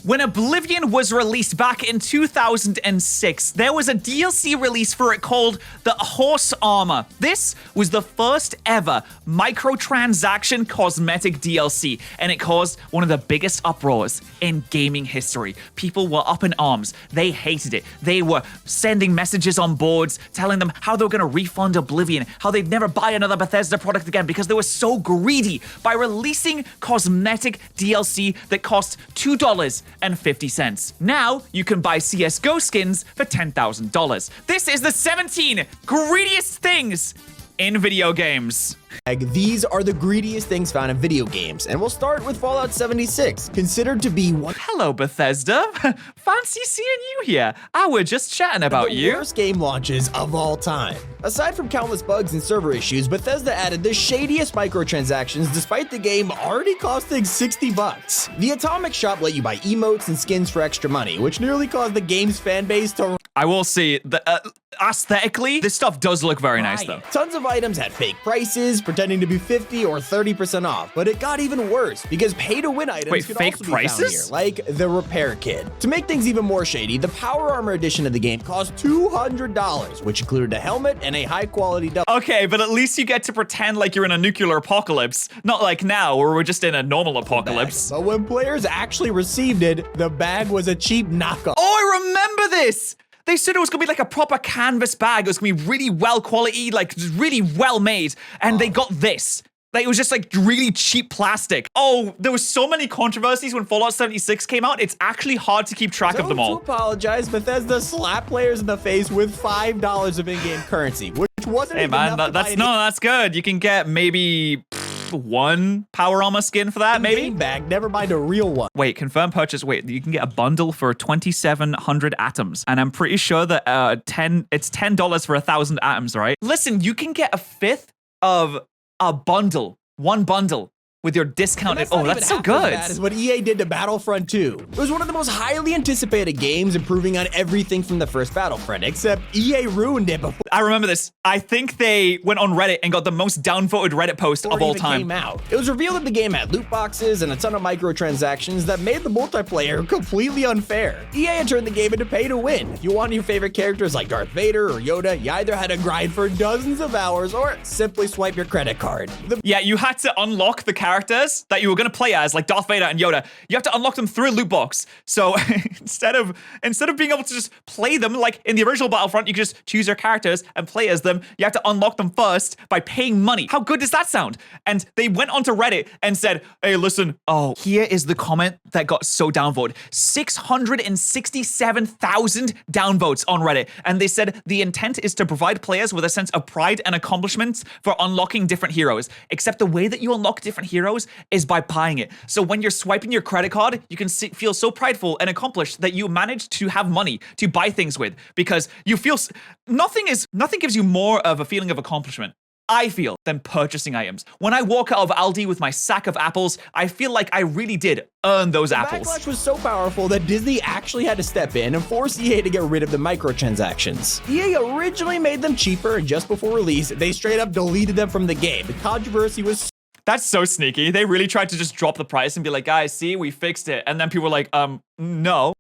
When Oblivion was released back in 2006, there was a DLC release for it called the Horse Armor. This was the first ever microtransaction cosmetic DLC, and it caused one of the biggest uproars in gaming history. People were up in arms. They hated it. They were sending messages on boards telling them how they were going to refund Oblivion, how they'd never buy another Bethesda product again because they were so greedy by releasing cosmetic DLC that cost $2.50. Now you can buy CSGO skins for $10,000. This is the 17 greediest things in video games. These are the greediest things found in video games, and we'll start with Fallout 76, considered to be one Hello, Bethesda. Fancy seeing you here. I were just chatting about of the you. worst game launches of all time. Aside from countless bugs and server issues, Bethesda added the shadiest microtransactions despite the game already costing $60. The Atomic Shop let you buy emotes and skins for extra money, which nearly caused the game's fanbase to I will say that aesthetically, this stuff does look very nice, though. Tons of items had fake prices, pretending to be 50 or 30% off, but it got even worse because pay-to-win items Wait, could fake also be found prices? here, like the Repair Kit. To make things even more shady, the Power Armor edition of the game cost $200, which included a helmet and a high-quality double. Okay, but at least you get to pretend like you're in a nuclear apocalypse, not like now where we're just in a normal apocalypse. But when players actually received it, the bag was a cheap knockoff. Oh, I remember this! They said it was gonna be like a proper canvas bag. It was gonna be really well quality, like really well made. And they got this. Like, it was just like really cheap plastic. Oh, there was so many controversies when Fallout 76 came out. It's actually hard to keep track of them all. To apologize, Bethesda slapped players in the face with $5 of in-game currency, which wasn't Hey even man, enough to buy that's good. You can get maybe one Power Armor skin for that, maybe? in-game bag, never mind a real one. Wait, confirm purchase. Wait, you can get a bundle for 2,700 atoms. And I'm pretty sure that it's $10 for 1,000 atoms, right? Listen, you can get a fifth of a bundle. One bundle. With your discounted. Oh, that's so good. That is what EA did to Battlefront 2. It was one of the most highly anticipated games, improving on everything from the first Battlefront, except EA ruined it before I remember this. I think they went on Reddit and got the most downvoted Reddit post of all it time. came out. It was revealed that the game had loot boxes and a ton of microtransactions that made the multiplayer completely unfair. EA had turned the game into pay to win. If you wanted your favorite characters like Darth Vader or Yoda, you either had to grind for dozens of hours or simply swipe your credit card. Yeah, you had to unlock the characters that you were going to play as, like Darth Vader and Yoda. You have to unlock them through a loot box. So instead of being able to just play them like in the original Battlefront, you could just choose your characters and play as them. You have to unlock them first by paying money. How good does that sound? And they went onto Reddit and said, hey, listen, oh, here is the comment that got so downvoted. 667,000 downvotes on Reddit. And they said the intent is to provide players with a sense of pride and accomplishments for unlocking different heroes. Except the way that you unlock different heroes is by buying it. So when you're swiping your credit card, you can feel so prideful and accomplished that you managed to have money to buy things with because you feel nothing gives you more of a feeling of accomplishment, I feel, than purchasing items. When I walk out of Aldi with my sack of apples, I feel like I really did earn those apples. Backlash was so powerful that Disney actually had to step in and force EA to get rid of the microtransactions. EA originally made them cheaper, and just before release, they straight up deleted them from the game. The controversy was That's so sneaky. They really tried to just drop the price and be like, guys, see, we fixed it. And then people were like, no,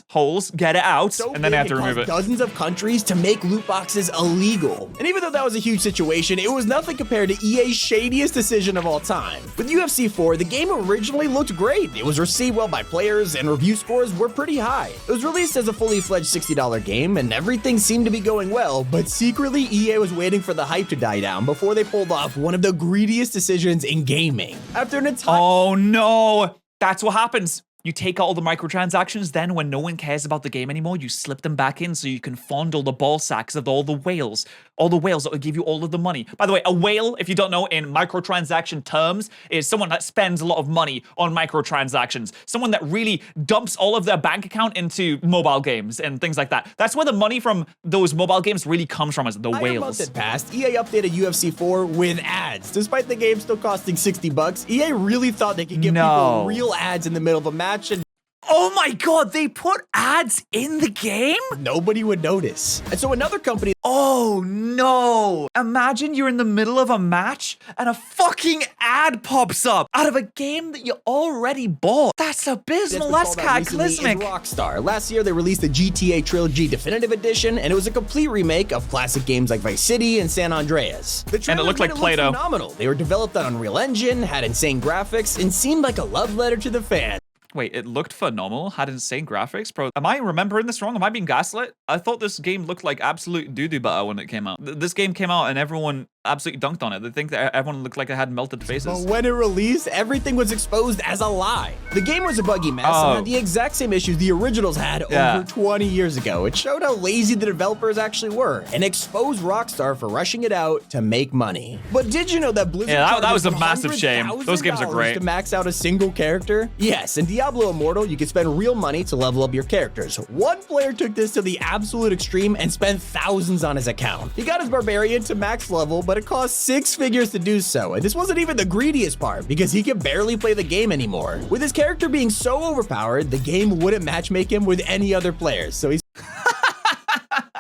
holes, get it out. so and then they big had to remove it. Dozens of countries to make loot boxes illegal. And even though that was a huge situation, it was nothing compared to EA's shadiest decision of all time. With UFC 4, the game originally looked great. It was received well by players, and review scores were pretty high. It was released as a fully fledged $60 game, and everything seemed to be going well, but secretly EA was waiting for the hype to die down before they pulled off one of the greediest decisions in gaming. After an entire Oh no, that's what happens. You take out all the microtransactions, then when no one cares about the game anymore, you slip them back in so you can fondle the ball sacks of all the whales that will give you all of the money. By the way, a whale, if you don't know, in microtransaction terms, is someone that spends a lot of money on microtransactions. Someone that really dumps all of their bank account into mobile games and things like that. That's where the money from those mobile games really comes from, is the month whales. had passed, EA updated UFC 4 with ads. Despite the game still costing $60, EA really thought they could give people real ads in the middle of a match, and Oh my god, they put ads in the game? Nobody would notice. And so another company. Oh no! Imagine you're in the middle of a match and a fucking ad pops up out of a game that you already bought. That's abysmal. That's cataclysmic. Rockstar. Last year, they released the GTA Trilogy Definitive Edition, and it was a complete remake of classic games like Vice City and San Andreas. And it looked like Play-Doh. Phenomenal. They were developed on Unreal Engine, had insane graphics, and seemed like a love letter to the fans. Wait, it looked phenomenal, had insane graphics? Bro, am I remembering this wrong? Am I being gaslit? I thought this game looked like absolute doo-doo butter when it came out. This game came out and everyone absolutely dunked on it. They think that everyone looked like it had melted faces. But when it released, everything was exposed as a lie. The game was a buggy mess and had the exact same issues the originals had over 20 years ago. It showed how lazy the developers actually were and exposed Rockstar for rushing it out to make money. But did you know that Blizzard that was a massive shame. Those games are great. To max out a single character? Yes, in Diablo Immortal, you can spend real money to level up your characters. One player took this to the absolute extreme and spent thousands on his account. He got his barbarian to max level, but it cost 6 figures to do so. And this wasn't even the greediest part, because he could barely play the game anymore. With his character being so overpowered, the game wouldn't matchmake him with any other players. So he's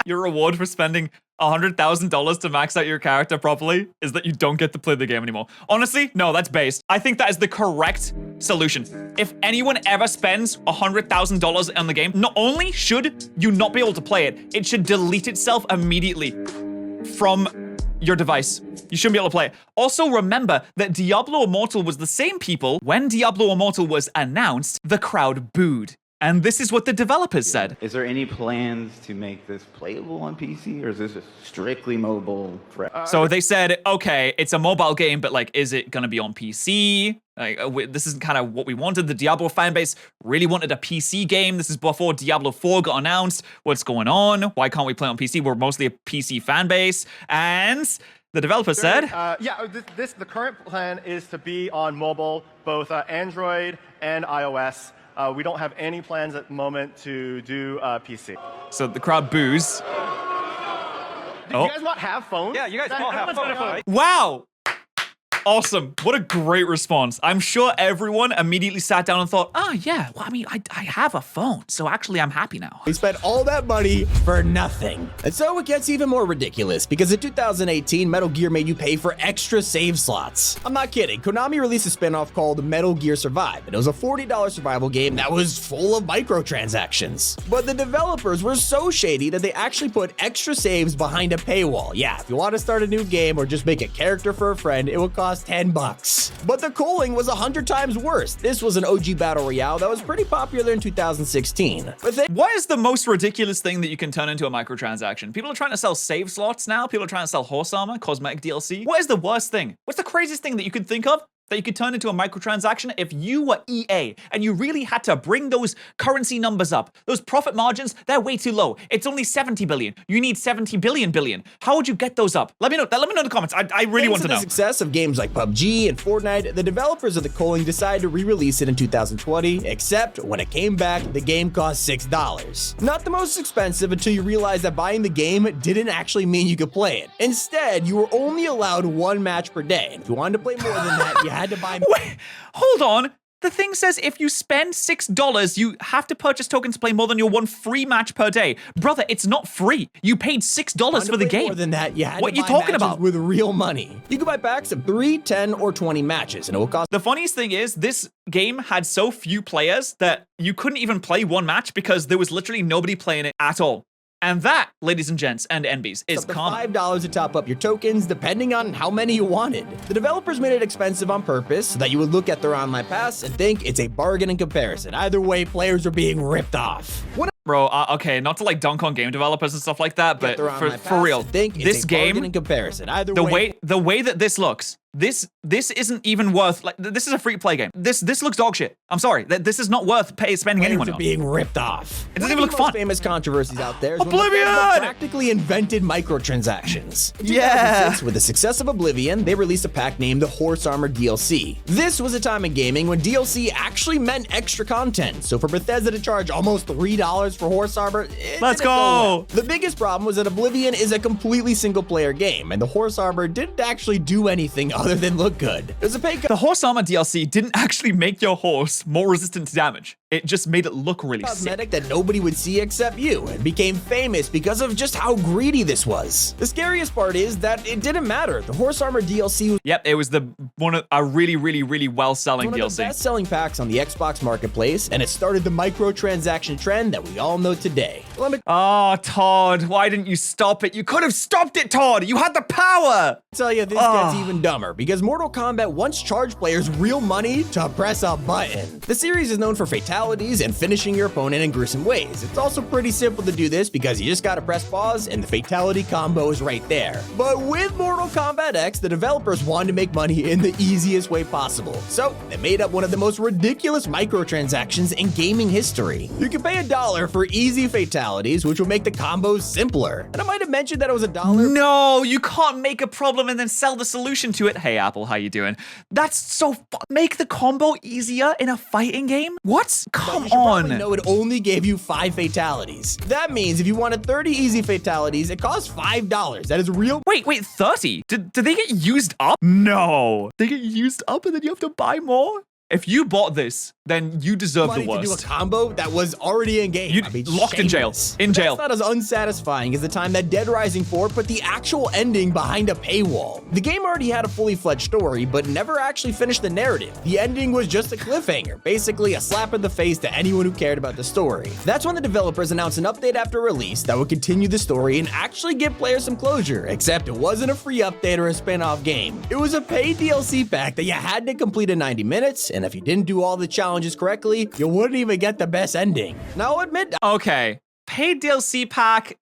your reward for spending $100,000 to max out your character properly is that you don't get to play the game anymore. Honestly, no, that's based. I think that is the correct solution. If anyone ever spends $100,000 on the game, not only should you not be able to play it, it should delete itself immediately from your device. You shouldn't be able to play it. Also, remember that Diablo Immortal was the same people. When Diablo Immortal was announced, the crowd booed. And this is what the developers said. Is there any plans to make this playable on PC, or is this strictly mobile? So they said, okay, it's a mobile game, but like, is it gonna be on PC? Like, this isn't kind of what we wanted. The Diablo fan base really wanted a PC game. This is before Diablo 4 got announced. What's going on? Why can't we play on PC? We're mostly a PC fan base. And the developer said, the current plan is to be on mobile, both Android and iOS. We don't have any plans at the moment to do PC. So the crowd boos. Do you guys not have phones? Yeah, you guys all have phones. Wow. Awesome. What a great response. I'm sure everyone immediately sat down and thought, oh yeah, well, I mean, I have a phone, so actually I'm happy now. He spent all that money for nothing. And so it gets even more ridiculous, because in 2018, Metal Gear made you pay for extra save slots. I'm not kidding. Konami released a spinoff called Metal Gear Survive, and it was a $40 survival game that was full of microtransactions. But the developers were so shady that they actually put extra saves behind a paywall. Yeah, if you want to start a new game or just make a character for a friend, it would cost $10. But the culling was 100 times worse. This was an OG battle royale that was pretty popular in 2016. But what is the most ridiculous thing that you can turn into a microtransaction? People are trying to sell save slots now. People are trying to sell horse armor, cosmetic DLC. What is the worst thing? What's the craziest thing that you could think of that you could turn into a microtransaction if you were EA and you really had to bring those currency numbers up? Those profit margins, they're way too low. It's only 70 billion. You need 70 billion. How would you get those up? Let me know. Let me know in the comments. I really want to know. Thanks to the success of games like PUBG and Fortnite, the developers of the culling decided to re-release it in 2020, except when it came back, the game cost $6. Not the most expensive until you realize that buying the game didn't actually mean you could play it. Instead, you were only allowed 1 match per day. And if you wanted to play more than that, you had to buy. Wait, hold on. The thing says if you spend $6, you have to purchase tokens to play more than your 1 free match per day. Brother, it's not free. You paid $6 for the game. More than that, you had what to you buy talking matches about? With real money. You could buy packs of 3, 10, or 20 matches, and it will cost. The funniest thing is, this game had so few players that you couldn't even play 1 match because there was literally nobody playing it at all. And that, ladies and gents and NBs, is common. $5 to top up your tokens, depending on how many you wanted. The developers made it expensive on purpose so that you would look at their online pass and think it's a bargain in comparison. Either way, players are being ripped off. Bro, okay, not to like dunk on game developers and stuff like that, but for real, this game, in comparison. Either the way that this looks, this isn't even worth, like, this is a free-to-play game. This looks dog shit. I'm sorry, this is not worth spending anyone on. Being ripped off. It doesn't even look fun. Famous controversies out there is Oblivion! When practically invented microtransactions. Yeah. With the success of Oblivion, they released a pack named the Horse Armor DLC. This was a time in gaming when DLC actually meant extra content. So for Bethesda to charge almost $3 for Horse Armor, let's go. The biggest problem was that Oblivion is a completely single-player game, and the Horse Armor didn't actually do anything other than look good. There's a pay cut. The Horse Armor DLC didn't actually make your horse more resistant to damage. It just made it look really sick. Cosmetic that nobody would see except you, and became famous because of just how greedy this was. The scariest part is that it didn't matter. The Horse Armor DLC was Yep, it was a really well-selling one of the DLC. best-selling packs on the Xbox marketplace, and it started the microtransaction trend that we all know today. Let me Oh, Todd, why didn't you stop it? You could have stopped it, Todd. You had the power. tell you, this gets even dumber, because Mortal Kombat once charged players real money to press a button. The series is known for fatalities and finishing your opponent in gruesome ways. It's also pretty simple to do this because you just gotta press pause and the fatality combo is right there. But with Mortal Kombat X, the developers wanted to make money in the easiest way possible. So they made up one of the most ridiculous microtransactions in gaming history. You can pay $1 for easy fatalities, which will make the combos simpler. And I might have mentioned that it was $1. No, you can't make a problem and then sell the solution to it. Hey, Apple, how you doing? That's so make the combo easier in a fighting game? What? Come You should probably on. know it only gave you 5 fatalities. That means if you wanted 30 easy fatalities, it costs $5. That is real. Wait, 30? Did they get used up? No. They get used up and then you have to buy more? If you bought this, then you deserve Money the to do a worst. combo that was already in game. You locked in jail. Shameless. In jail. That's not as unsatisfying as the time that Dead Rising 4 put the actual ending behind a paywall. The game already had a fully fledged story, but never actually finished the narrative. The ending was just a cliffhanger, basically a slap in the face to anyone who cared about the story. That's when the developers announced an update after release that would continue the story and actually give players some closure, except it wasn't a free update or a spin-off game. It was a paid DLC pack that you had to complete in 90 minutes, and if you didn't do all the challenges correctly, you wouldn't even get the best ending. Now I'll admit, Okay. Paid DLC pack,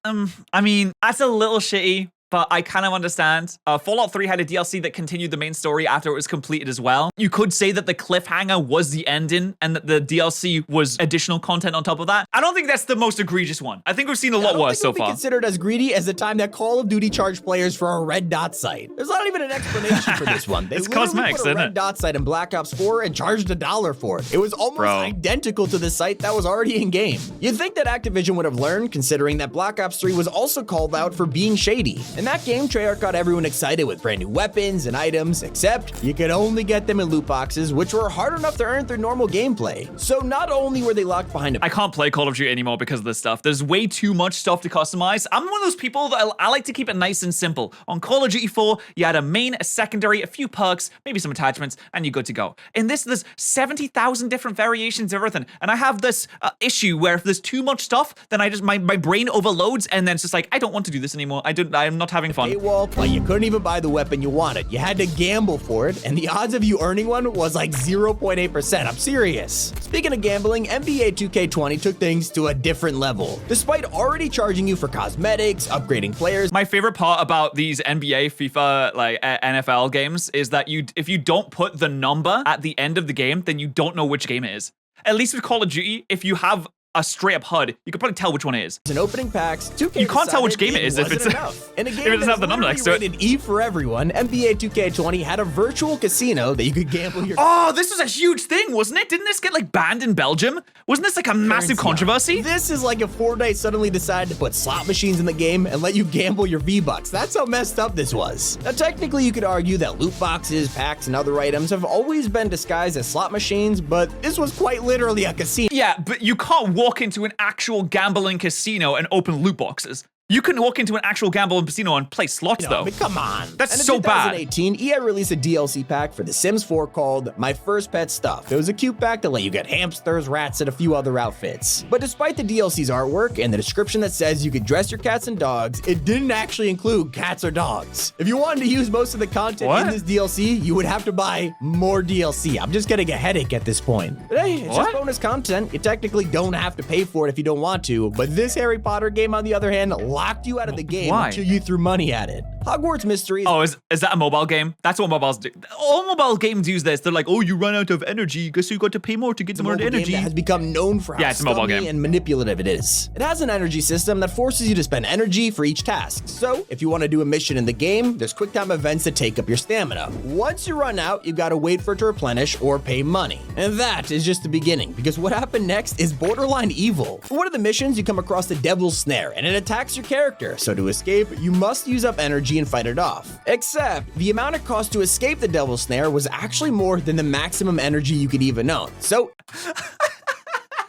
I mean, that's a little shitty, but I kind of understand. Fallout 3 had a DLC that continued the main story after it was completed as well. You could say that the cliffhanger was the ending and that the DLC was additional content on top of that. I don't think that's the most egregious one. I think we've seen a lot worse so I don't think it would far. be considered as greedy as the time that Call of Duty charged players for a red dot site. There's not even an explanation for this one. They It's literally cosmetics, put a isn't red it? dot site in Black Ops 4 and charged $1 for it. It was almost Bro. identical to the site that was already in game. You'd think that Activision would have learned, considering that Black Ops 3 was also called out for being shady. In that game, Treyarch got everyone excited with brand new weapons and items, except you could only get them in loot boxes, which were hard enough to earn through normal gameplay. So not only were they locked behind a I can't play Call of Duty anymore because of this stuff. There's way too much stuff to customize. I'm one of those people that I like to keep it nice and simple. On Call of Duty 4, you had a main, a secondary, a few perks, maybe some attachments, and you're good to go. In this, there's 70,000 different variations of everything. And I have this issue where if there's too much stuff, then my brain overloads and then it's just like, I don't want to do this anymore. I'm not having fun. paywall, but you couldn't even buy the weapon you wanted. You had to gamble for it, and the odds of you earning one was like 0.8%. I'm serious. Speaking of gambling, NBA 2K20 took things to a different level. Despite already charging you for cosmetics, upgrading players, My favorite part about these NBA, FIFA, like NFL games is that if you don't put the number at the end of the game, then you don't know which game it is. At least with Call of Duty, if you have a straight up HUD, you could probably tell which one it is. and opening packs, 2K You can't tell which decided game it is if wasn't it's- enough. In a game if it doesn't that have the is number next to it. literally rated E for everyone, NBA 2K20 had a virtual casino that you could gamble your Oh, this was a huge thing, wasn't it? Didn't this get like banned in Belgium? Wasn't this like a massive currency on. controversy? This is like if Fortnite suddenly decided to put slot machines in the game and let you gamble your V-Bucks. That's how messed up this was. Now, technically, you could argue that loot boxes, packs, and other items have always been disguised as slot machines, but this was quite literally a casino. Yeah, but you can't walk into an actual gambling casino and open loot boxes. You can walk into an actual gambling casino and play slots, I though. mean, come on. That's And in so bad. 2018, EA released a DLC pack for The Sims 4 called My First Pet Stuff. It was a cute pack that let you get hamsters, rats, and a few other outfits. But despite the DLC's artwork and the description that says you could dress your cats and dogs, it didn't actually include cats or dogs. If you wanted to use most of the content What? in this DLC, you would have to buy more DLC. I'm just getting a headache at this point. But hey, it's just What? bonus content. You technically don't have to pay for it if you don't want to, but this Harry Potter game, on the other hand, locked you out of the game Why? until you threw money at it. Hogwarts Mysteries. Oh, is that a mobile game? That's what mobiles do. All mobile games use this. They're like, oh, you run out of energy. Guess you got to pay more to get It's a more mobile game energy. that has become known for how Yeah, it's a mobile scummy game. and manipulative it is. It has an energy system that forces you to spend energy for each task. So, if you want to do a mission in the game, there's quick time events that take up your stamina. Once you run out, you gotta wait for it to replenish or pay money. And that is just the beginning, because what happened next is borderline evil. For one of the missions, you come across the Devil's Snare, and it attacks your character. So to escape, you must use up energy and fight it off. Except, the amount it cost to escape the Devil's Snare was actually more than the maximum energy you could even own. So,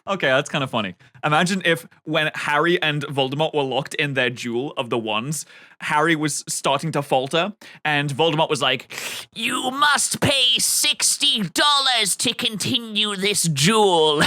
Okay, that's kind of funny. Imagine if when Harry and Voldemort were locked in their duel of the wands, Harry was starting to falter, and Voldemort was like, "You must pay $60 to continue this duel."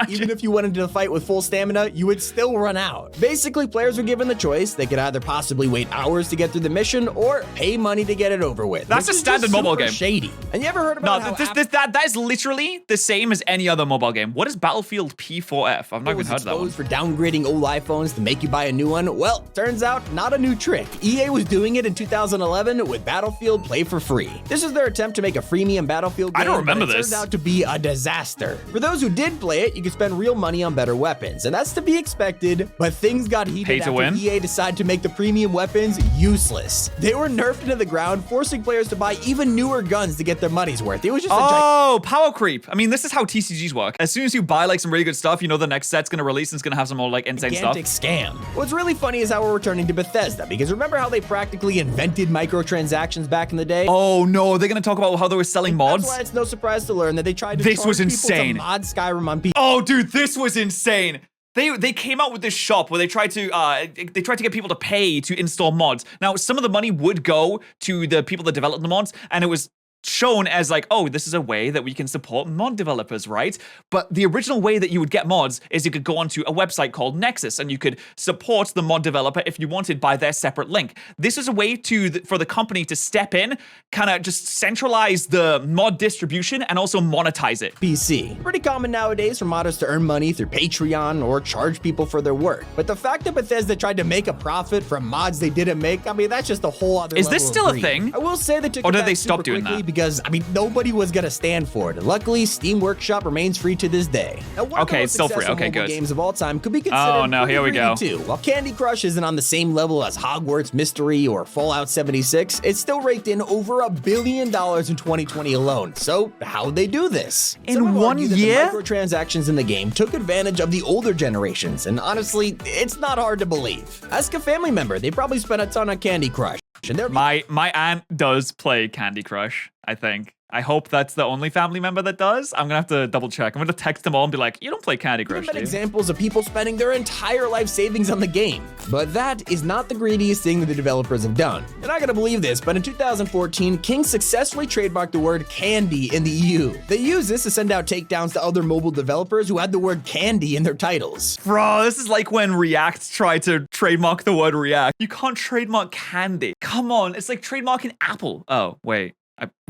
Even if you went into the fight with full stamina, you would still run out. Basically, players were given the choice. They could either possibly wait hours to get through the mission or pay money to get it over with. That's which a is standard just mobile super game. Shady. And you ever heard about how that is literally the same as any other mobile game. What is Battlefield P4F? I've not even was heard of that one. exposed for downgrading old iPhones to make you buy a new one? Well, turns out not a new trick. EA was doing it in 2011 with Battlefield Play for Free. This is their attempt to make a freemium Battlefield game. I don't remember but it this. turned out to be a disaster. For those who did play it, you could spend real money on better weapons, and that's to be expected, but things got heated Pay to after win? EA decided to make the premium weapons useless. They were nerfed into the ground, forcing players to buy even newer guns to get their money's worth. It was just a Oh, power creep. I mean, this is how TCGs work. As soon as you buy like some really good stuff, you know the next set's gonna release and it's gonna have some more like insane stuff. gigantic scam. What's really funny is how we're returning to Bethesda, because remember how they practically invented microtransactions back in the day? Oh no, they're gonna talk about how they were selling mods. That's why it's no surprise to learn that they tried to This charge was people insane. to mod Skyrim on PC. Oh, dude, this was insane. They came out with this shop where they tried to get people to pay to install mods. Now, some of the money would go to the people that developed the mods, and it was shown as like, oh, this is a way that we can support mod developers, right? But the original way that you would get mods is you could go onto a website called Nexus, and you could support the mod developer if you wanted by their separate link. This is a way for the company to step in, kind of just centralize the mod distribution and also monetize it. PC. Pretty common nowadays for modders to earn money through Patreon or charge people for their work. But the fact that Bethesda tried to make a profit from mods they didn't make, I mean, that's just a whole other Is level this of still a greed. thing? I will say they took Or it did back they stop super doing quickly that? because, I mean, nobody was gonna stand for it. And luckily, Steam Workshop remains free to this day. Now, one of the Okay, most it's still free. successful Okay, mobile good. games of all time could be considered Oh, no, pretty here we greedy go. too. While Candy Crush isn't on the same level as Hogwarts Mystery or Fallout 76, it still raked in over $1 billion in 2020 alone. So how'd they do this? In Some have one argued that year? The microtransactions in the game took advantage of the older generations, and honestly, it's not hard to believe. Ask a family member, they probably spent a ton on Candy Crush. And they're My aunt does play Candy Crush, I think. I hope that's the only family member that does. I'm gonna have to double check. I'm gonna text them all and be like, you don't play Candy Crush, been do you? examples of people spending their entire life savings on the game. But that is not the greediest thing that the developers have done. You're not gonna believe this, but in 2014, King successfully trademarked the word candy in the EU. They used this to send out takedowns to other mobile developers who had the word candy in their titles. Bro, this is like when React tried to trademark the word React. You can't trademark candy. Come on, it's like trademarking Apple. Oh, wait.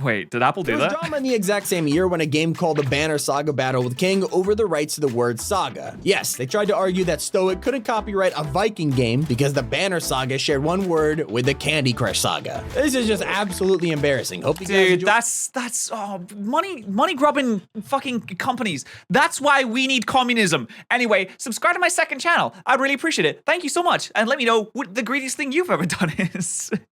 Wait, did Apple do There was that? drama in the exact same year when a game called the Banner Saga battled with King over the rights to the word saga. Yes, they tried to argue that Stoic couldn't copyright a Viking game because the Banner Saga shared one word with the Candy Crush Saga. This is just absolutely embarrassing. Hope you guys Dude, enjoy. that's money grubbing fucking companies. That's why we need communism. Anyway, subscribe to my second channel. I'd really appreciate it. Thank you so much. And let me know what the greediest thing you've ever done is.